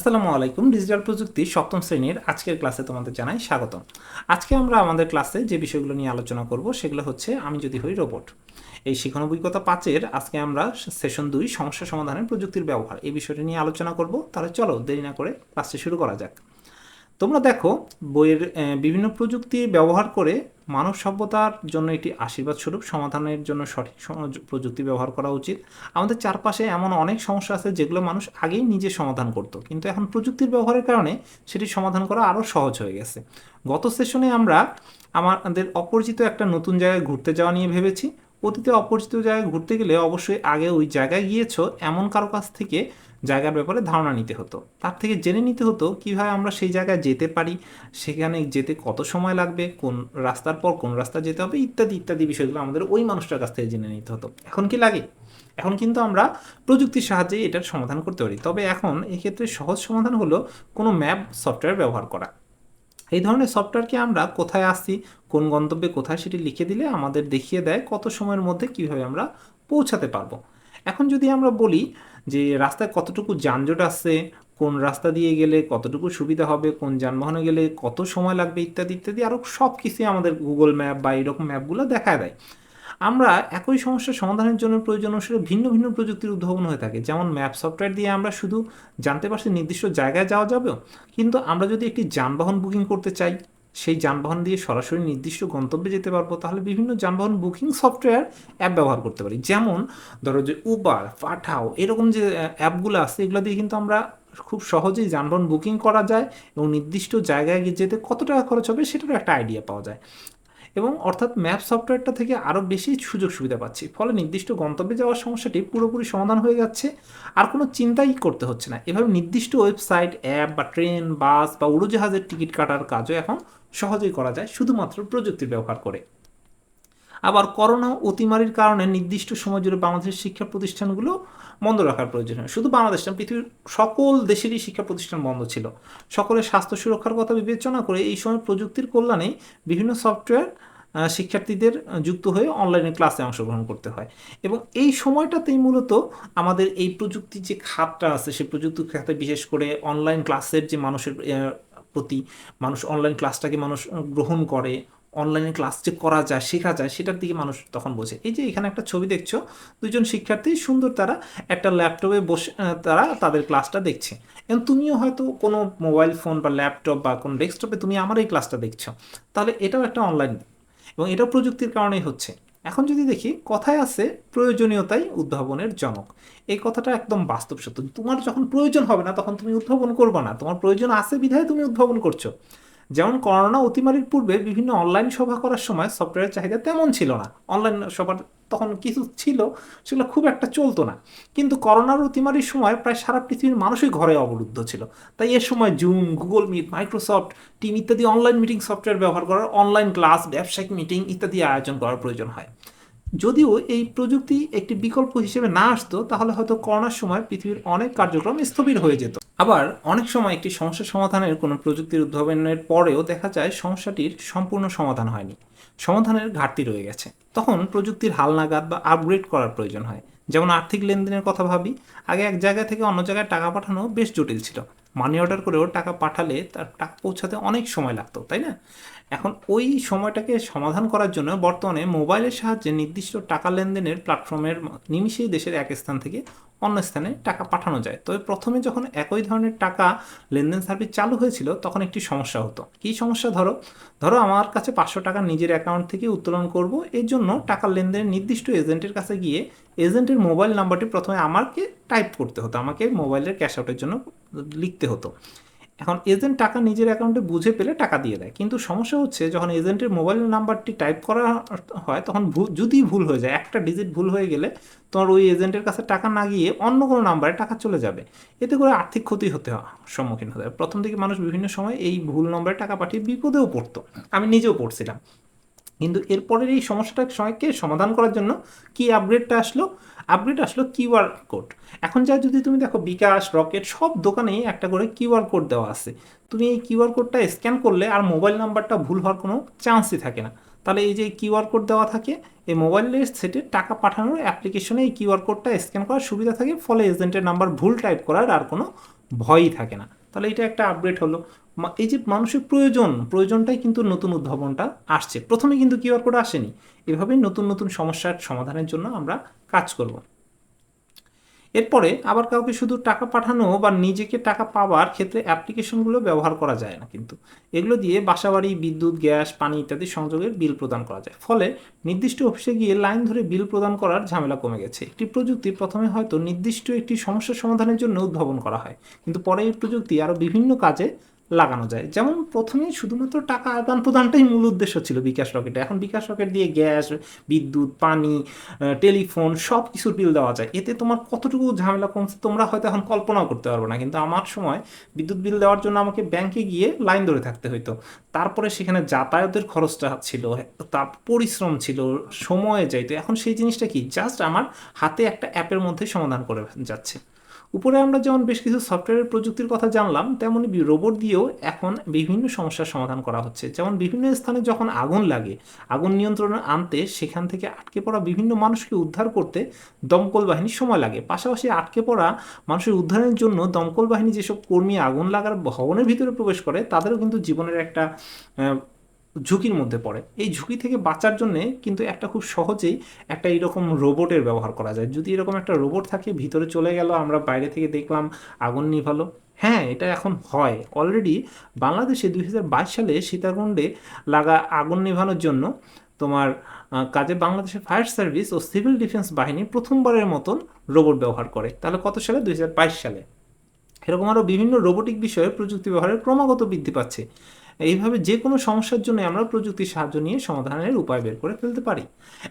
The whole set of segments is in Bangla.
আসসালামু আলাইকুম। ডিজিটাল প্রযুক্তি সপ্তম শ্রেণীর আজকের ক্লাসে তোমাদের জানাই স্বাগতম। আজকে আমরা আমাদের ক্লাসে যে বিষয়গুলো নিয়ে আলোচনা করব সেগুলো হচ্ছে আমি যদি হই রোবট। এই শিখন অভিজ্ঞতা 5-এর আজকে আমরা সেশন 2 সমস্যা সমাধানের প্রযুক্তির ব্যবহার এই বিষয়টি নিয়ে আলোচনা করব। তাহলে চলো দেরি না করে ক্লাসটি শুরু করা যাক। তোমরা দেখো বইয়ের বিভিন্ন প্রযুক্তি ব্যবহার করে মানব সভ্যতার জন্য একটি আশীর্বাদ স্বরূপ সমাধানের জন্য সঠিক প্রযুক্তি ব্যবহার করা উচিত। আমাদের চারপাশে এমন অনেক সমস্যা আছে যেগুলো মানুষ আগেই নিজে সমাধান করত, কিন্তু এখন প্রযুক্তির ব্যবহারের কারণে সেটি সমাধান করা আরও সহজ হয়ে গেছে। গত সেশনে আমরা আমাদের অপরিচিত একটা নতুন জায়গায় ঘুরতে যাওয়া নিয়ে ভেবেছি। অতীতে অপরিচিত জায়গায় ঘুরতে গেলে অবশ্যই আগে ওই জায়গায় গিয়েছো এমন কারো কাছ থেকে জায়গার ব্যাপারে ধারণা নিতে হতো, তার থেকে জেনে নিতে হতো কীভাবে আমরা সেই জায়গায় যেতে পারি, সেখানে যেতে কত সময় লাগবে, কোন রাস্তার পর কোন রাস্তা যেতে হবে, ইত্যাদি ইত্যাদি বিষয়গুলো আমাদের ওই মানুষটার কাছ থেকে জেনে নিতে হতো। এখন কি লাগে? এখন কিন্তু আমরা প্রযুক্তির সাহায্যে এটার সমাধান করতে পারি। তবে এখন এক্ষেত্রে সহজ সমাধান হলো কোনো ম্যাপ সফটওয়্যার ব্যবহার করা। এই ধরনের সফটওয়্যারকে আমরা কোথায় আসছি, কোন গন্তব্যে কোথায়, সেটি লিখে দিলে আমাদের দেখিয়ে দেয় কত সময়ের মধ্যে কীভাবে আমরা পৌঁছাতে পারবো। এখন যদি আমরা বলি যে রাস্তায় কতটুকু যানজট আছে, কোন রাস্তা দিয়ে গেলে কতটুকু সুবিধা হবে, কোন যানবাহনে গেলে কত সময় লাগবে, ইত্যাদি ইত্যাদি আরও সব কিছুই আমাদের গুগল ম্যাপ বা এরকম ম্যাপগুলো দেখায় দেয়। আমরা একই সমস্যার সমাধানের জন্য প্রয়োজন অনুসারে ভিন্ন ভিন্ন প্রযুক্তির উদ্ভাবন হয়ে থাকে। যেমন ম্যাপ সফটওয়্যার দিয়ে আমরা শুধু জানতে পারছি নির্দিষ্ট জায়গায় যাওয়া যাবে, কিন্তু আমরা যদি একটি যানবাহন বুকিং করতে চাই, সেই যানবাহন দিয়ে সরাসরি নির্দিষ্ট গন্তব্যে যেতে পারবো, তাহলে বিভিন্ন যানবাহন বুকিং সফটওয়্যার অ্যাপ ব্যবহার করতে পারি। যেমন ধরো যে উবার, পাঠাও, এরকম যে অ্যাপগুলো আছে এগুলো দিয়ে কিন্তু আমরা খুব সহজেই যানবাহন বুকিং করা যায় এবং নির্দিষ্ট জায়গায় গিয়ে যেতে কত টাকা খরচ হবে সেটারও একটা আইডিয়া পাওয়া যায়। এবং অর্থাৎ ম্যাপ সফটওয়্যারটা থেকে আরও বেশি সুযোগ সুবিধা পাচ্ছি, ফলে নির্দিষ্ট গন্তব্যে যাওয়ার সমস্যাটি পুরোপুরি সমাধান হয়ে যাচ্ছে। আর কোনো চিন্তাই করতে হচ্ছে না। এভাবে নির্দিষ্ট ওয়েবসাইট, অ্যাপ বা ট্রেন, বাস বা উড়োজাহাজের টিকিট কাটার কাজও এখন সহজেই করা যায় শুধুমাত্র প্রযুক্তির ব্যবহার করে। আবার করোনা অতিমারির কারণে নির্দিষ্ট সময় জুড়ে বাংলাদেশের শিক্ষা প্রতিষ্ঠানগুলো বন্ধ রাখার প্রয়োজন হয়। শুধু বাংলাদেশ না, পৃথিবীর সকল দেশেরই শিক্ষা প্রতিষ্ঠান বন্ধ ছিল। সকলের স্বাস্থ্য সুরক্ষার কথা বিবেচনা করে এই সময় প্রযুক্তির কল্যাণে বিভিন্ন সফটওয়্যার শিক্ষার্থীদের যুক্ত হয়ে অনলাইনে ক্লাসে অংশগ্রহণ করতে হয়। এবং এই সময়টাতেই মূলত আমাদের এই প্রযুক্তির যে খাতটা আছে সেই প্রযুক্তি খাতে বিশেষ করে অনলাইন ক্লাসের যে মানুষের প্রতি মানুষ অনলাইন ক্লাসটাকে মানুষ গ্রহণ করে, অনলাইনে ক্লাস যে করা যায়, শেখা যায়, সেটার দিকে মানুষ তখন বোঝে। এই যে এখানে একটা ছবি দেখছো, দুজন শিক্ষার্থী সুন্দর তারা একটা ল্যাপটপে বসে তারা তাদের ক্লাসটা দেখছে। এবং তুমিও হয়তো কোনো মোবাইল ফোন বা ল্যাপটপ বা কোনো ডেস্কটপে তুমি আমার এই ক্লাসটা দেখছো, তাহলে এটাও একটা অনলাইন এবং এটাও প্রযুক্তির কারণেই হচ্ছে। এখন যদি দেখি কথায় আছে প্রয়োজনীয়তাই উদ্ভাবনের জনক, এই কথাটা একদম বাস্তব সত্য। তোমার যখন প্রয়োজন হবে না তখন তুমি উদ্ভাবন করবে না, তোমার প্রয়োজন আছে বিধায় তুমি উদ্ভাবন করছো। যেমন করোনা অতিমারির পূর্বে বিভিন্ন অনলাইন সভা করার সময় সফটওয়্যারের চাহিদা তেমন ছিল না। অনলাইন সভার তখন কিছু ছিল, সেগুলো খুব একটা চলতো না। কিন্তু করোনার অতিমারির সময় প্রায় সারা পৃথিবীর মানুষই ঘরে অবরুদ্ধ ছিল। তাই এর সময় Zoom, Google Meet, Microsoft team ইত্যাদি অনলাইন মিটিং সফটওয়্যার ব্যবহার করার, অনলাইন ক্লাস, ব্যবসায়িক মিটিং ইত্যাদি আয়োজন করার প্রয়োজন হয়। যদিও এই প্রযুক্তি একটি বিকল্প হিসেবে না আসতো, তাহলে হয়তো করোনার সময় পৃথিবীর অনেক কার্যক্রম স্থবির হয়ে যেত। আবার অনেক সময় একটি সমস্যা সমাধানের কোনো প্রযুক্তির উদ্ভাবনের পরেও দেখা যায় সমস্যাটির সম্পূর্ণ সমাধান হয়নি, সমাধানের ঘাটতি রয়ে গেছে। তখন প্রযুক্তির হালনাগাদ বা আপগ্রেড করার প্রয়োজন হয়। যেমন আর্থিক লেনদেনের কথা ভাবি, আগে এক জায়গা থেকে অন্য জায়গায় টাকা পাঠানো বেশ জটিল ছিল। মানি অর্ডার করেও টাকা পাঠালে তার টাকা পৌঁছাতে অনেক সময় লাগতো, তাই না? এখন ওই সময়টাকে সমাধান করার জন্য বর্তমানে মোবাইলের সাহায্যে নির্দিষ্ট টাকা লেনদেনের প্ল্যাটফর্মের নিমিষেই দেশের এক স্থান থেকে অন্য স্থানে টাকা পাঠানো যায়। তবে প্রথমে যখন একই ধরনের টাকা লেনদেন সার্ভিস চালু হয়েছিল তখন একটি সমস্যা হতো। কী সমস্যা? ধরো ধরো আমার কাছে 500 টাকা নিজের অ্যাকাউন্ট থেকে উত্তোলন করব, এর জন্য টাকা লেনদেনের নির্দিষ্ট এজেন্টের কাছে গিয়ে এজেন্টের মোবাইল নাম্বারটি প্রথমে আমাকে টাইপ করতে হতো, আমাকে মোবাইলের ক্যাশ আউটের জন্য লিখতে হতো। এখন এজেন্ট টাকা নিজের অ্যাকাউন্টে বুঝে পেলে টাকা দিয়ে দেয়, কিন্তু সমস্যা হচ্ছে যখন এজেন্টের মোবাইল নাম্বারটি টাইপ করা হয় তখন যদি ভুল হয়ে যায়, একটা ডিজিট ভুল হয়ে গেলে তোমার ওই এজেন্টের কাছে টাকা না গিয়ে অন্য কোনো নাম্বারে টাকা চলে যাবে। এতে করে আর্থিক ক্ষতি সম্মুখীন হতে হয়। প্রথম দিকে মানুষ বিভিন্ন সময় এই ভুল নম্বরে টাকা পাঠিয়ে বিপদেও পড়তো, আমি নিজেও পড়ছিলাম। কিন্তু এরপরের এই সময়কে সমাধান করার জন্য কি আপগ্রেড আসলো কিউআর কোড। এখন যা যদি তুমি দেখো বিকাশ, রকেট সব দোকানেই একটা করে কিউআর কোড দেওয়া আছে। তুমি এই কিউআর কোডটা স্ক্যান করলে আর মোবাইল নাম্বারটা ভুল হওয়ার কোনো চান্সই থাকে না। তাহলে এই যে কিউআর কোড দেওয়া থাকে, এই মোবাইলের সেটে টাকা পাঠানোর অ্যাপ্লিকেশনে এই কিউআর কোডটা স্ক্যান করার সুবিধা থাকে, ফলে এজেন্টের নাম্বার ভুল টাইপ করার আর কোনো ভয়ই থাকে না। তাহলে এটা একটা আপগ্রেড হলো। এই যে মানুষের প্রয়োজনটাই কিন্তু নতুন উদ্ভাবনটা আসছে, প্রথমে কিন্তু কিউআর কোড আসেনি। এভাবেই নতুন নতুন সমস্যার সমাধানের জন্য আমরা কাজ করব। এরপরে আবার কাউকে শুধু টাকা পাঠানো বা নিজেকে টাকা পাওয়ার ক্ষেত্রে অ্যাপ্লিকেশনগুলো ব্যবহার করা যায় না কিন্তু। এগুলো দিয়ে বাসাবাড়ি, বিদ্যুৎ, গ্যাস, পানি ইত্যাদি সংযোগের বিল প্রদান করা যায়। ফলে নির্দিষ্ট অফিসে গিয়ে লাইন ধরে বিল প্রদান করার ঝামেলা কমে গেছে। একটি প্রযুক্তি প্রথমে হয়তো নির্দিষ্ট একটি সমস্যার সমাধানের জন্য উদ্ভাবন করা হয়, কিন্তু পরে এই প্রযুক্তি আরও বিভিন্ন কাজে লাগানো যায়। যেমন প্রথমে শুধুমাত্র টাকা আদান প্রদানটাই মূল উদ্দেশ্য ছিল বিকাশ রকেটে, এখন বিকাশ রকেট দিয়ে গ্যাস, বিদ্যুৎ, পানি, টেলিফোন সব কিছুর বিল দেওয়া যায়। এতে তোমার কতটুকু ঝামেলা কমছে তোমরা হয়তো এখন কল্পনাও করতে পারবে না। কিন্তু আমার সময় বিদ্যুৎ বিল দেওয়ার জন্য আমাকে ব্যাংকে গিয়ে লাইন ধরে থাকতে হতো, তারপরে সেখানে যাতায়াতের খরচটা ছিল, তার পরিশ্রম ছিল, সময়ে যাইতো। এখন সেই জিনিসটা কি জাস্ট আমার হাতে একটা অ্যাপের মধ্যে সমাধান করে যাচ্ছে। উপরে আমরা যেমন বেশ কিছু সফটওয়্যারের প্রযুক্তির কথা জানলাম, তেমনি রোবট দিয়েও এখন বিভিন্ন সমস্যার সমাধান করা হচ্ছে। যেমন বিভিন্ন স্থানে যখন আগুন লাগে, আগুন নিয়ন্ত্রণে আনতে সেখান থেকে আটকে পড়া বিভিন্ন মানুষকে উদ্ধার করতে দমকল বাহিনীর সময় লাগে। পাশাপাশি আটকে পড়া মানুষের উদ্ধারের জন্য দমকল বাহিনী যেসব কর্মী আগুন লাগার ভবনের ভিতরে প্রবেশ করে, তাদেরও কিন্তু জীবনের একটা ঝুঁকির মধ্যে পড়ে। এই ঝুঁকি থেকে বাঁচার জন্য কিন্তু একটা খুব সহজেই একটা এইরকম রোবটের ব্যবহার করা যায়। যদি এরকম একটা রোবট থাকে, ভিতরে চলে গেল, আমরা বাইরে থেকে দেখলাম আগুন নিভালো। হ্যাঁ, এটা এখন হয় অলরেডি। বাংলাদেশে 2022 সালে সীতাকুণ্ডে লাগা আগুন নেভানোর জন্য তোমার কাজে বাংলাদেশের ফায়ার সার্ভিস ও সিভিল ডিফেন্স বাহিনী প্রথমবারের মতন রোবট ব্যবহার করে। তাহলে কত সালে? 2022 সালে। এরকম আরও বিভিন্ন রোবোটিক বিষয়ে প্রযুক্তি ব্যবহারের ক্রমাগত বৃদ্ধি পাচ্ছে। এইভাবে যে কোনো সমস্যার জন্য আমরা প্রযুক্তির সাহায্য নিয়ে সমাধানের উপায় বের করে ফেলতে পারি।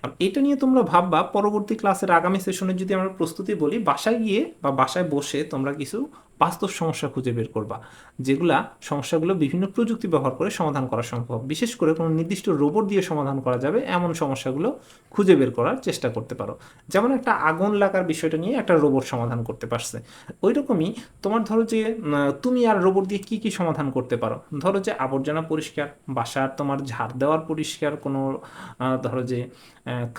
আর এটা নিয়ে তোমরা ভাববা পরবর্তী ক্লাসের আগামী সেশনে যদি আমরা প্রস্তুতি বলি, বাসায় গিয়ে বা বাসায় বসে তোমরা কিছু বাস্তব সমস্যা খুঁজে বের করবা, যেগুলা সমস্যাগুলো বিভিন্ন প্রযুক্তি ব্যবহার করে সমাধান করা সম্ভব। বিশেষ করে কোনো নির্দিষ্ট রোবট দিয়ে সমাধান করা যাবে এমন সমস্যাগুলো খুঁজে বের করার চেষ্টা করতে পারো। যেমন একটা আগুন লাগার বিষয়টা নিয়ে একটা রোবট সমাধান করতে পারছে, ওই রকমই তোমার ধরো যে তুমি আর রোবট দিয়ে কি কি সমাধান করতে পারো। ধরো যে আবর্জনা পরিষ্কার, বাসার তোমার ঝাড় দেওয়ার পরিষ্কার, কোনো ধরো যে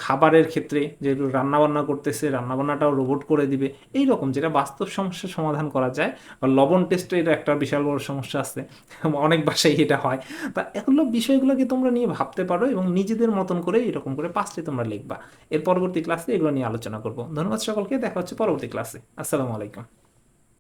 খাবারের ক্ষেত্রে যে রান্নাবান্না করতেছে, রান্নাবান্নাটাও রোবট করে দিবে। এই রকম যেটা বাস্তব সমস্যার সমাধান করা যায়। বা লবণ টেস্টে এটা একটা বিশাল বড় সমস্যা আছে, অনেক বাসায় এটা হয়। তা এগুলো বিষয়গুলোকে তোমরা নিয়ে ভাবতে পারো এবং নিজেদের মতন করে এরকম করে 5টি তোমরা লিখবা। এর পরবর্তী ক্লাসে এগুলো নিয়ে আলোচনা করবো। ধন্যবাদ সকলকে, দেখা হচ্ছে পরবর্তী ক্লাসে। আসসালামু আলাইকুম।